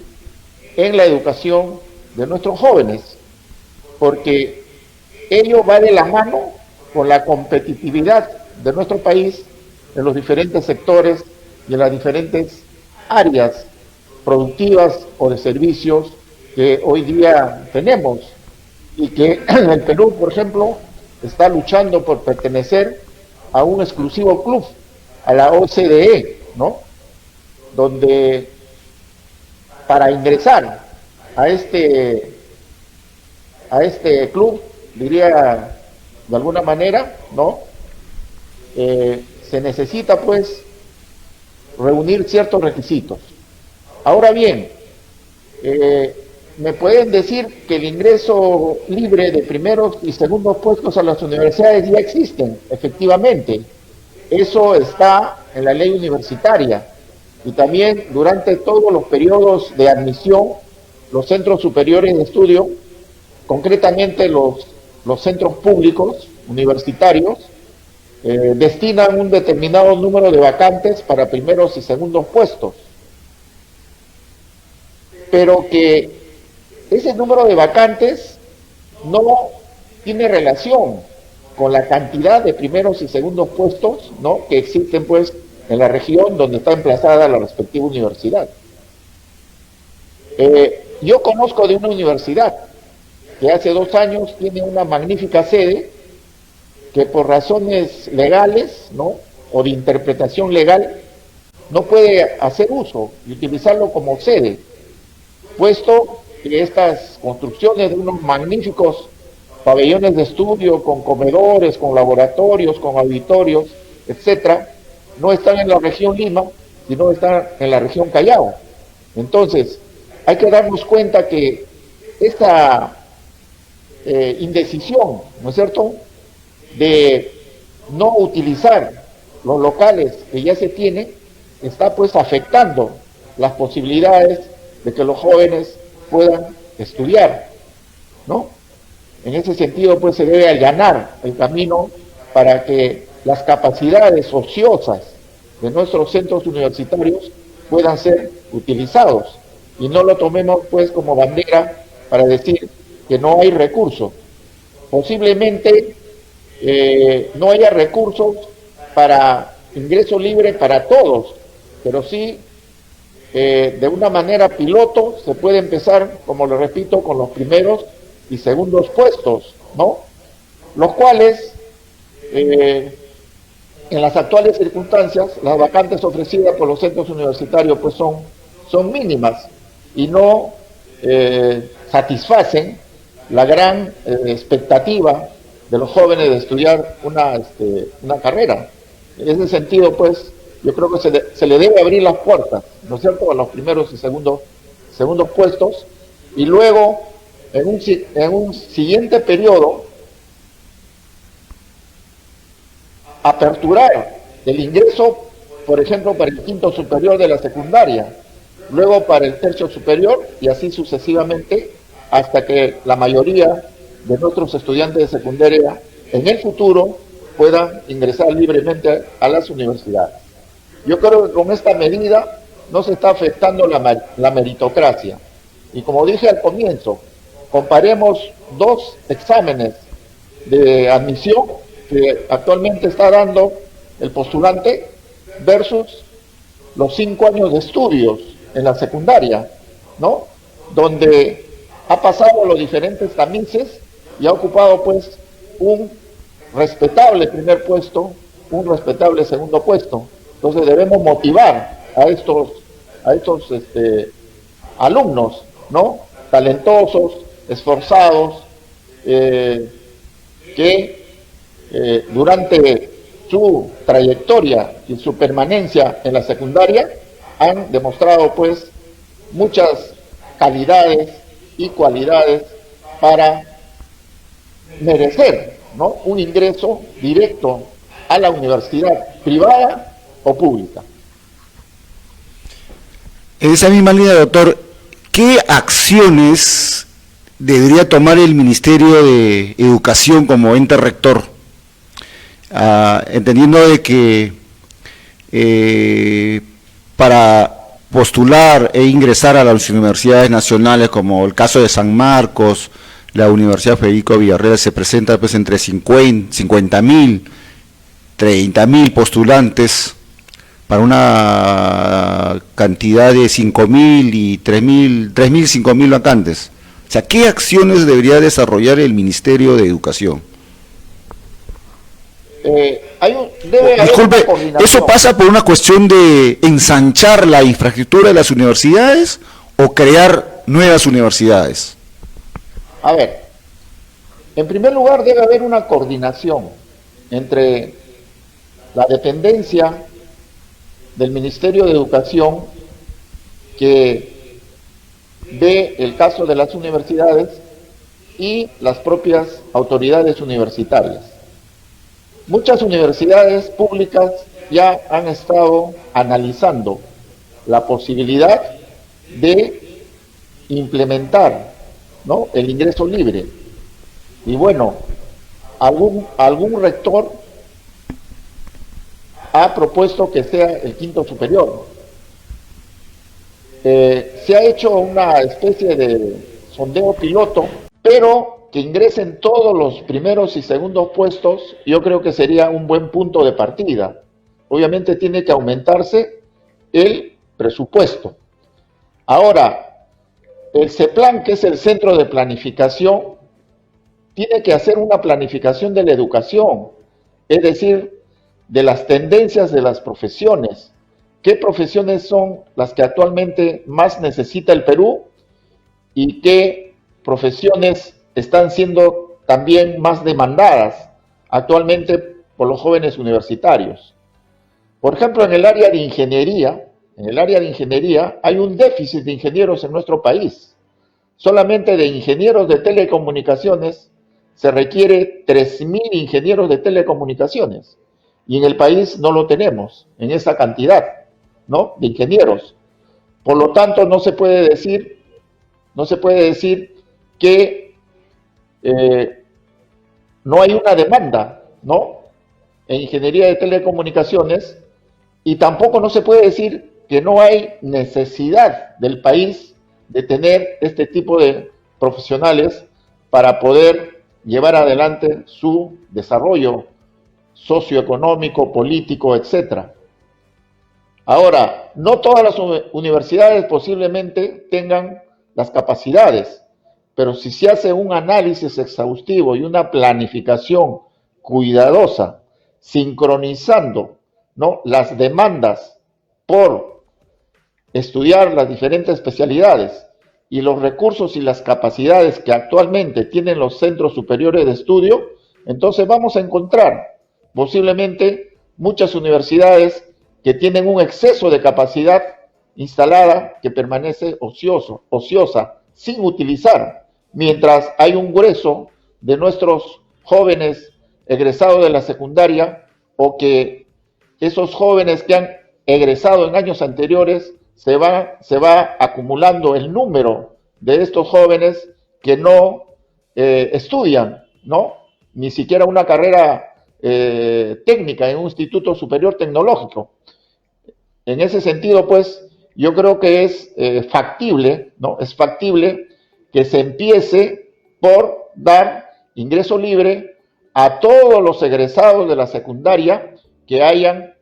en la educación de nuestros jóvenes, porque ello va de la mano con la competitividad de nuestro país en los diferentes sectores y en las diferentes áreas productivas o de servicios que hoy día tenemos, y que el Perú, por ejemplo, está luchando por pertenecer a un exclusivo club, a la OCDE, ¿no?, donde para ingresar a este club, diría de alguna manera, ¿no?, se necesita pues reunir ciertos requisitos. Ahora bien, me pueden decir que el ingreso libre de primeros y segundos puestos a las universidades ya existen, efectivamente. Eso está en la ley universitaria y también durante todos los periodos de admisión, los centros superiores de estudio, concretamente los centros públicos universitarios, destinan un determinado número de vacantes para primeros y segundos puestos, pero que ese número de vacantes no tiene relación con la cantidad de primeros y segundos puestos, ¿no?, que existen pues en la región donde está emplazada la respectiva universidad. Yo conozco de una universidad que hace 2 años tiene una magnífica sede que por razones legales, ¿no?, o de interpretación legal, no puede hacer uso y utilizarlo como sede, puesto que estas construcciones de unos magníficos pabellones de estudio con comedores, con laboratorios, con auditorios, etcétera, no están en la región Lima, sino están en la región Callao. Entonces, hay que darnos cuenta que esta indecisión, ¿no es cierto?, de no utilizar los locales que ya se tienen, está pues afectando las posibilidades de que los jóvenes puedan estudiar, ¿no? En ese sentido pues se debe allanar el camino para que las capacidades ociosas de nuestros centros universitarios puedan ser utilizados y no lo tomemos pues como bandera para decir que no hay recursos. Posiblemente no haya recursos para ingreso libre para todos, pero sí de una manera piloto se puede empezar, como le repito, con los primeros y segundos puestos, ¿no? los cuales, en las actuales circunstancias, las vacantes ofrecidas por los centros universitarios pues son mínimas y no satisfacen la gran expectativa de los jóvenes de estudiar una carrera. En ese sentido, pues, yo creo que se le debe abrir las puertas, ¿no es cierto?, a los primeros y segundos puestos, y luego, en un siguiente periodo, aperturar el ingreso, por ejemplo, para el quinto superior de la secundaria, luego para el tercio superior, y así sucesivamente, hasta que la mayoría de nuestros estudiantes de secundaria en el futuro puedan ingresar libremente a las universidades. Yo creo que con esta medida no se está afectando la meritocracia. Y como dije al comienzo, comparemos dos exámenes de admisión que actualmente está dando el postulante versus los 5 años de estudios en la secundaria, ¿no? Donde ha pasado los diferentes tamices y ha ocupado pues un respetable primer puesto, un respetable segundo puesto. Entonces debemos motivar a estos alumnos, ¿no?, talentosos, esforzados, que durante su trayectoria y su permanencia en la secundaria han demostrado pues muchas calidades y cualidades para merecer, ¿no?, un ingreso directo a la universidad privada o pública. En esa misma línea, doctor, ¿qué acciones debería tomar el Ministerio de Educación como ente rector? Entendiendo de que para postular e ingresar a las universidades nacionales, como el caso de San Marcos, la Universidad Federico Villarreal, se presenta pues entre 50.000, 30.000 postulantes para una cantidad de 5.000 y 3.000, 5.000 vacantes. O sea, ¿qué acciones debería desarrollar el Ministerio de Educación? Disculpe, ¿eso pasa por una cuestión de ensanchar la infraestructura de las universidades o crear nuevas universidades? A ver, en primer lugar debe haber una coordinación entre la dependencia del Ministerio de Educación, que ve el caso de las universidades, y las propias autoridades universitarias. Muchas universidades públicas ya han estado analizando la posibilidad de implementar, ¿no?, el ingreso libre. Y bueno, algún rector ha propuesto que sea el quinto superior. Se ha hecho una especie de sondeo piloto, pero que ingresen todos los primeros y segundos puestos, yo creo que sería un buen punto de partida. Obviamente tiene que aumentarse el presupuesto. Ahora, el CEPLAN, que es el Centro de Planificación, tiene que hacer una planificación de la educación, es decir, de las tendencias de las profesiones. ¿Qué profesiones son las que actualmente más necesita el Perú y qué profesiones están siendo también más demandadas actualmente por los jóvenes universitarios? Por ejemplo, en el área de ingeniería hay un déficit de ingenieros en nuestro país. Solamente de ingenieros de telecomunicaciones se requiere 3.000 ingenieros de telecomunicaciones, y en el país no lo tenemos en esa cantidad, ¿no?, de ingenieros. Por lo tanto, no se puede decir que no hay una demanda, ¿no?, en ingeniería de telecomunicaciones, y tampoco no se puede decir que no hay necesidad del país de tener este tipo de profesionales para poder llevar adelante su desarrollo socioeconómico, político, etcétera. Ahora, no todas las universidades posiblemente tengan las capacidades, pero si se hace un análisis exhaustivo y una planificación cuidadosa, sincronizando, ¿no?, las demandas por estudiar las diferentes especialidades y los recursos y las capacidades que actualmente tienen los centros superiores de estudio, entonces vamos a encontrar posiblemente muchas universidades que tienen un exceso de capacidad instalada que permanece ociosa, sin utilizar, mientras hay un grueso de nuestros jóvenes egresados de la secundaria, o que esos jóvenes que han egresado en años anteriores, se va acumulando el número de estos jóvenes que no estudian, ¿no?, ni siquiera una carrera técnica en un instituto superior tecnológico. En ese sentido, pues, yo creo que es factible, ¿no? Es factible que se empiece por dar ingreso libre a todos los egresados de la secundaria que hayan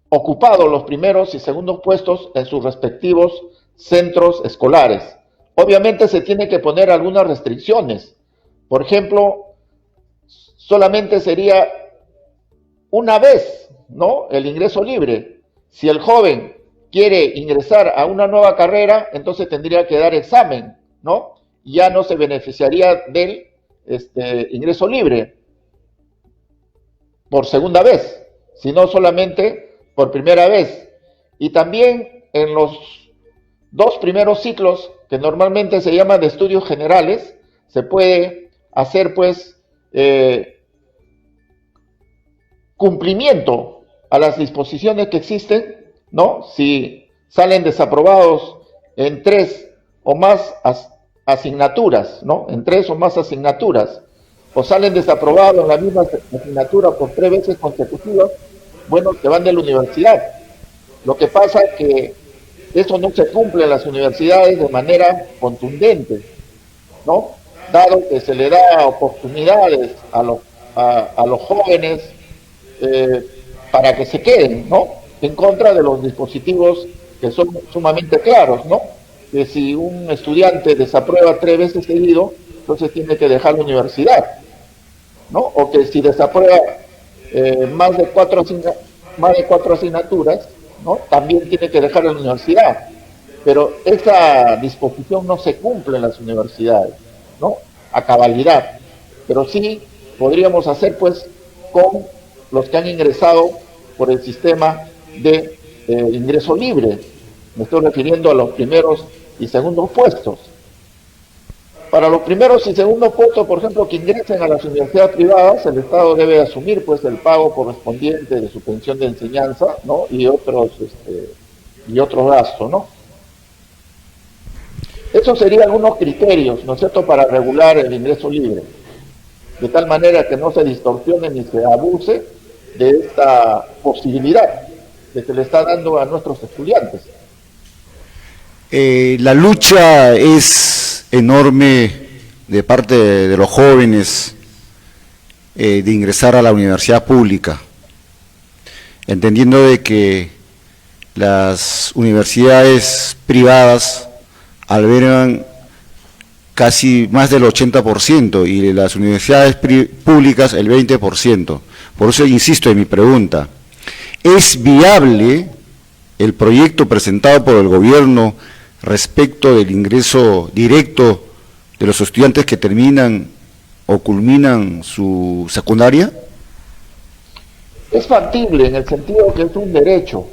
ocupado los primeros y segundos puestos en sus respectivos centros escolares. Obviamente se tiene que poner algunas restricciones. Por ejemplo, solamente sería una vez, ¿no?, el ingreso libre. Si el joven quiere ingresar a una nueva carrera, entonces tendría que dar examen, ¿no? Ya no se beneficiaría del ingreso libre por segunda vez, sino solamente por primera vez. Y también en los 2 primeros ciclos, que normalmente se llaman de estudios generales, se puede hacer, pues, cumplimiento a las disposiciones que existen, ¿no? Si salen desaprobados en 3 o más asignaturas, ¿no?, en 3 o más asignaturas, o salen desaprobados en la misma asignatura por 3 veces consecutivas, bueno, se van de la universidad. Lo que pasa es que eso no se cumple en las universidades de manera contundente, ¿no?, dado que se le da oportunidades a los jóvenes para que se queden, ¿no?, en contra de los dispositivos que son sumamente claros, ¿no?, que si un estudiante desaprueba 3 veces seguido, entonces tiene que dejar la universidad, ¿no?, o que si desaprueba más de 4 asignaturas, ¿no?, también tiene que dejar la universidad. Pero esa disposición no se cumple en las universidades, ¿no?, a cabalidad. Pero sí podríamos hacer, pues, con los que han ingresado por el sistema de ingreso libre. Me estoy refiriendo a los primeros y segundos puestos. Para los primeros y segundos puestos, por ejemplo, que ingresen a las universidades privadas, el Estado debe asumir, pues, el pago correspondiente de su pensión de enseñanza, ¿no?, y otros gastos, ¿no? Esos serían algunos criterios, ¿no es cierto?, para regular el ingreso libre, de tal manera que no se distorsione ni se abuse de esta posibilidad que se le está dando a nuestros estudiantes. La lucha es enorme de parte de los jóvenes de ingresar a la universidad pública, entendiendo de que las universidades privadas albergan casi más del 80% y las universidades públicas el 20%. Por eso insisto en mi pregunta, ¿es viable el proyecto presentado por el gobierno respecto del ingreso directo de los estudiantes que terminan o culminan su secundaria? Es factible en el sentido que es un derecho,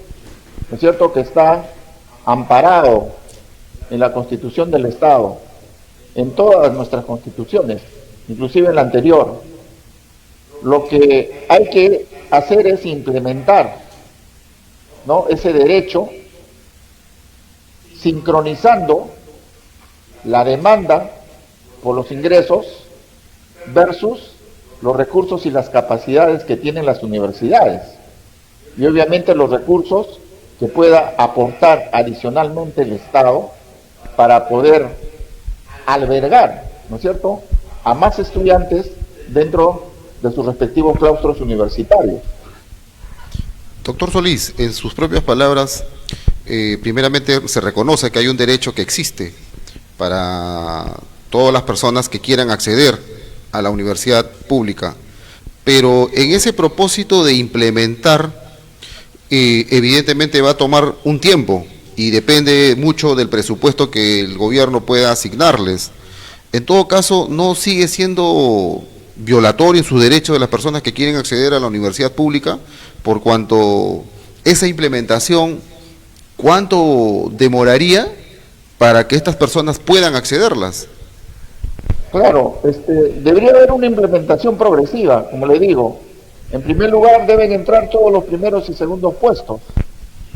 ¿no es cierto?, que está amparado en la Constitución del Estado, en todas nuestras constituciones, inclusive en la anterior. Lo que hay que hacer es implementar, ¿no?, ese derecho, sincronizando la demanda por los ingresos versus los recursos y las capacidades que tienen las universidades, y obviamente los recursos que pueda aportar adicionalmente el Estado para poder albergar, ¿no es cierto?, a más estudiantes dentro de sus respectivos claustros universitarios. Doctor Solís, en sus propias palabras, primeramente se reconoce que hay un derecho que existe, para todas las personas que quieran acceder a la universidad pública. Pero en ese propósito de implementar, evidentemente va a tomar un tiempo y depende mucho del presupuesto que el gobierno pueda asignarles. En todo caso, no sigue siendo violatorio en sus derechos de las personas que quieren acceder a la universidad pública, por cuanto esa implementación, ¿cuánto demoraría para que estas personas puedan accederlas? Claro, debería haber una implementación progresiva, como le digo. En primer lugar, deben entrar todos los primeros y segundos puestos.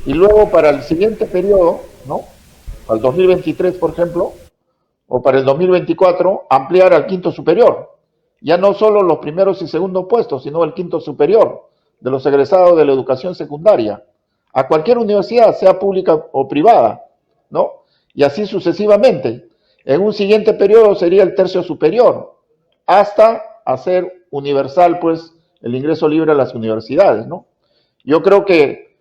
Y luego para el siguiente periodo, ¿no? Para el 2023, por ejemplo, o para el 2024, ampliar al quinto superior. Ya no solo los primeros y segundos puestos, sino el quinto superior de los egresados de la educación secundaria. A cualquier universidad, sea pública o privada, ¿no? Y así sucesivamente. En un siguiente periodo sería el tercio superior, hasta hacer universal, pues, el ingreso libre a las universidades, ¿no? Yo creo que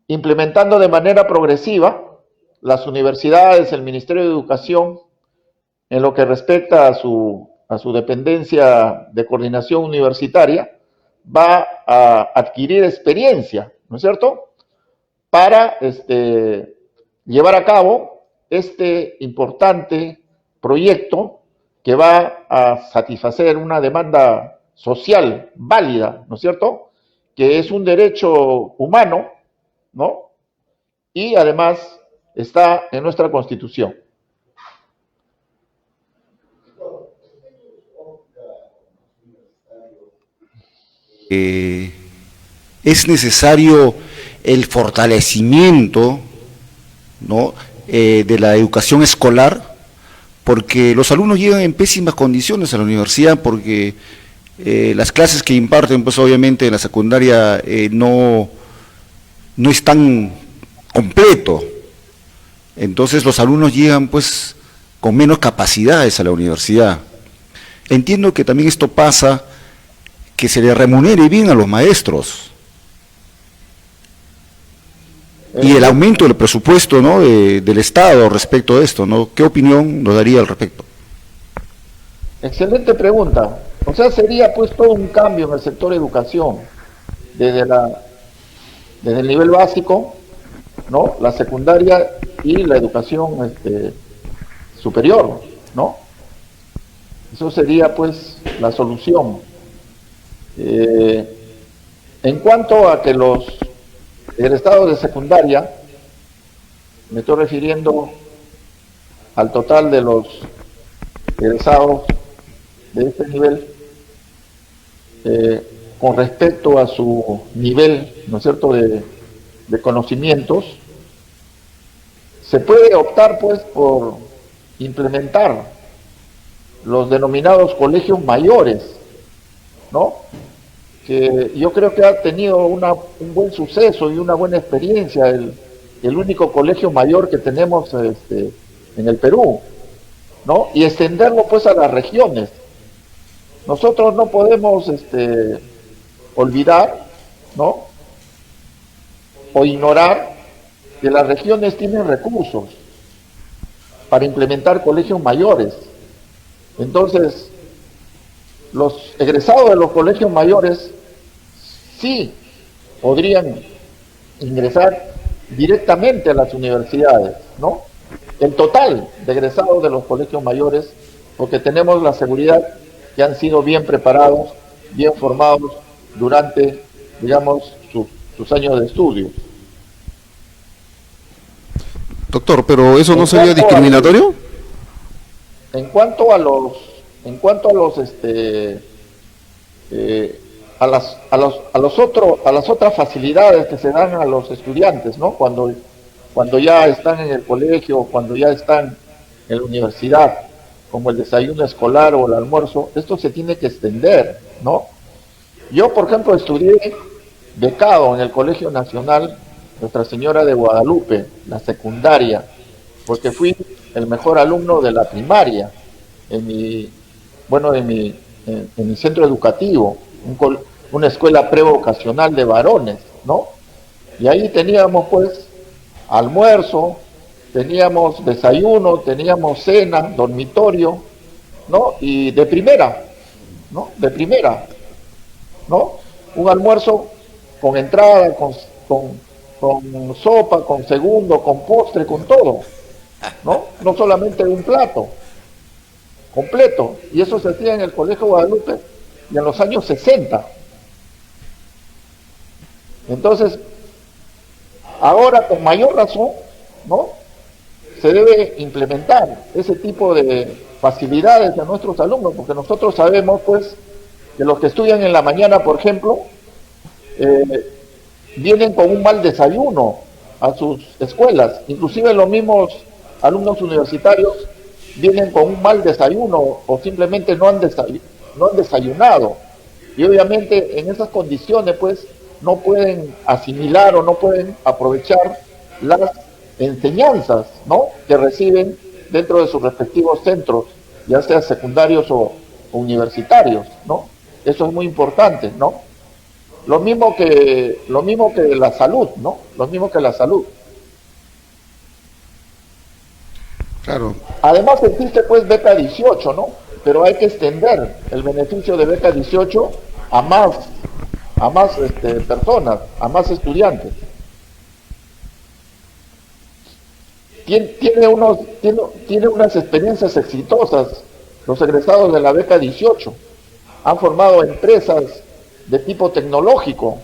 implementando de manera progresiva, las universidades, el Ministerio de Educación, en lo que respecta a su dependencia de coordinación universitaria, va a adquirir experiencia, ¿no es cierto?, para llevar a cabo este importante proyecto que va a satisfacer una demanda social válida, ¿no es cierto?, que es un derecho humano, ¿no?, y además está en nuestra Constitución. Es necesario el fortalecimiento, ¿no?, de la educación escolar, porque los alumnos llegan en pésimas condiciones a la universidad, porque las clases que imparten, pues obviamente en la secundaria no están completo. Entonces los alumnos llegan pues con menos capacidades a la universidad. Entiendo que también esto pasa, que se le remunere bien a los maestros. Y el aumento del presupuesto, ¿no?, del Estado respecto a esto, ¿no? ¿Qué opinión nos daría al respecto? Excelente pregunta. O sea, sería pues todo un cambio en el sector educación, desde el nivel básico, ¿no?, la secundaria y la educación superior, ¿no? Eso sería pues la solución. En cuanto a que los egresados de secundaria, me estoy refiriendo al total de los egresados de este nivel, con respecto a su nivel, ¿no es cierto?, de conocimientos, se puede optar pues por implementar los denominados colegios mayores, ¿no?, que yo creo que ha tenido un buen suceso y una buena experiencia, el único colegio mayor que tenemos en el Perú, ¿no?, y extenderlo pues a las regiones. Nosotros no podemos olvidar, ¿no?, o ignorar que las regiones tienen recursos para implementar colegios mayores. Entonces, los egresados de los colegios mayores sí podrían ingresar directamente a las universidades, ¿no? El total de egresados de los colegios mayores, porque tenemos la seguridad que han sido bien preparados, bien formados durante, digamos, sus años de estudio. Doctor, pero ¿eso no sería discriminatorio? En cuanto a las otras facilidades que se dan a los estudiantes, ¿no?, cuando ya están en el colegio, cuando ya están en la universidad, como el desayuno escolar o el almuerzo, esto se tiene que extender, ¿no? Yo, por ejemplo, estudié becado en el Colegio Nacional Nuestra Señora de Guadalupe, la secundaria, porque fui el mejor alumno de la primaria en mi centro educativo, una escuela prevocacional de varones, ¿no? Y ahí teníamos pues almuerzo, teníamos desayuno, teníamos cena, dormitorio, ¿no? Y de primera, ¿no? De primera, ¿no? Un almuerzo con entrada, con sopa, con segundo, con postre, con todo, ¿no? No solamente un plato completo. Y eso se hacía en el Colegio Guadalupe y en los años 60. Entonces, ahora con mayor razón, ¿no? Se debe implementar ese tipo de facilidades a nuestros alumnos, porque nosotros sabemos, pues, que los que estudian en la mañana, por ejemplo, vienen con un mal desayuno a sus escuelas. Inclusive los mismos alumnos universitarios vienen con un mal desayuno o simplemente no han desayunado. Y obviamente en esas condiciones, pues, no pueden asimilar o no pueden aprovechar las enseñanzas, ¿no?, que reciben dentro de sus respectivos centros, ya sea secundarios o universitarios, ¿no? Eso es muy importante, ¿no? Lo mismo que la salud, ¿no? Lo mismo que la salud. Claro. Además existe, pues, beca 18, ¿no? Pero hay que extender el beneficio de beca 18 a más personas, a más estudiantes. Tiene unas experiencias exitosas los egresados de la beca 18. Han formado empresas de tipo tecnológico,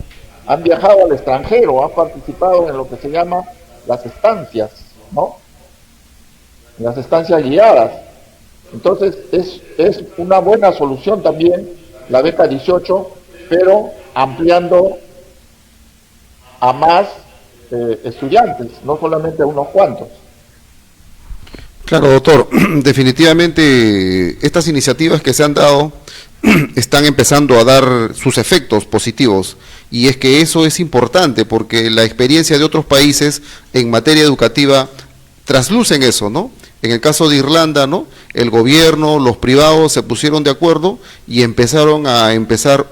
han viajado al extranjero, han participado en lo que se llama las estancias, ¿no? Las estancias guiadas. Entonces es una buena solución también la beca 18, pero ampliando a más estudiantes, no solamente a unos cuantos. Claro, doctor, definitivamente estas iniciativas que se han dado están empezando a dar sus efectos positivos, y es que eso es importante porque la experiencia de otros países en materia educativa traslucen eso, ¿no? En el caso de Irlanda, ¿no?, el gobierno, los privados se pusieron de acuerdo y empezaron a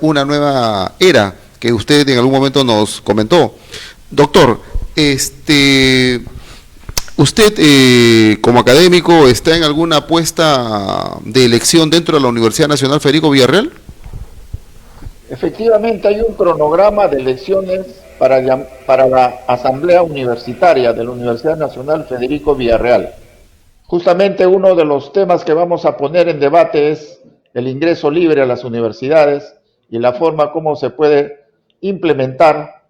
una nueva era que usted en algún momento nos comentó. Doctor, ¿usted como académico está en alguna apuesta de elección dentro de la Universidad Nacional Federico Villarreal? Efectivamente, hay un cronograma de elecciones para la Asamblea Universitaria de la Universidad Nacional Federico Villarreal. Justamente uno de los temas que vamos a poner en debate es el ingreso libre a las universidades y la forma como se puede implementar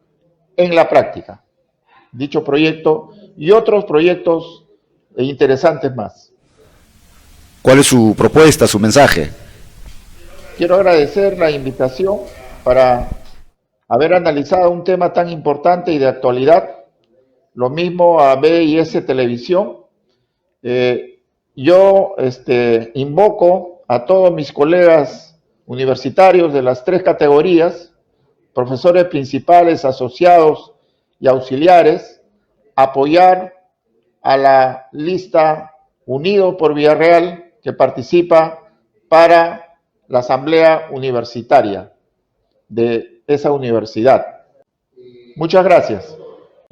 en la práctica dicho proyecto y otros proyectos interesantes más. ¿Cuál es su propuesta, su mensaje? Quiero agradecer la invitación para haber analizado un tema tan importante y de actualidad. Lo mismo a BIS Televisión. Yo invoco a todos mis colegas universitarios de las 3 categorías, profesores principales, asociados y auxiliares, apoyar a la lista Unidos por Villarreal que participa para la asamblea universitaria de esa universidad. Muchas gracias.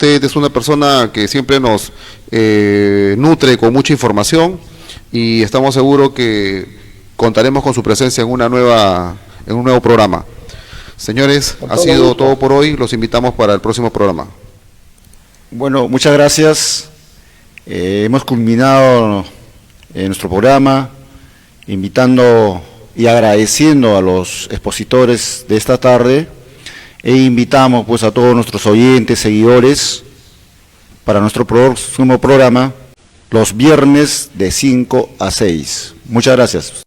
Usted es una persona que siempre nos nutre con mucha información y estamos seguros que contaremos con su presencia en un nuevo programa. Señores, ha sido todo por hoy. Los invitamos para el próximo programa. Bueno, muchas gracias. Hemos culminado nuestro programa invitando y agradeciendo a los expositores de esta tarde, e invitamos pues a todos nuestros oyentes, seguidores, para nuestro próximo programa los viernes de 5 a 6. Muchas gracias.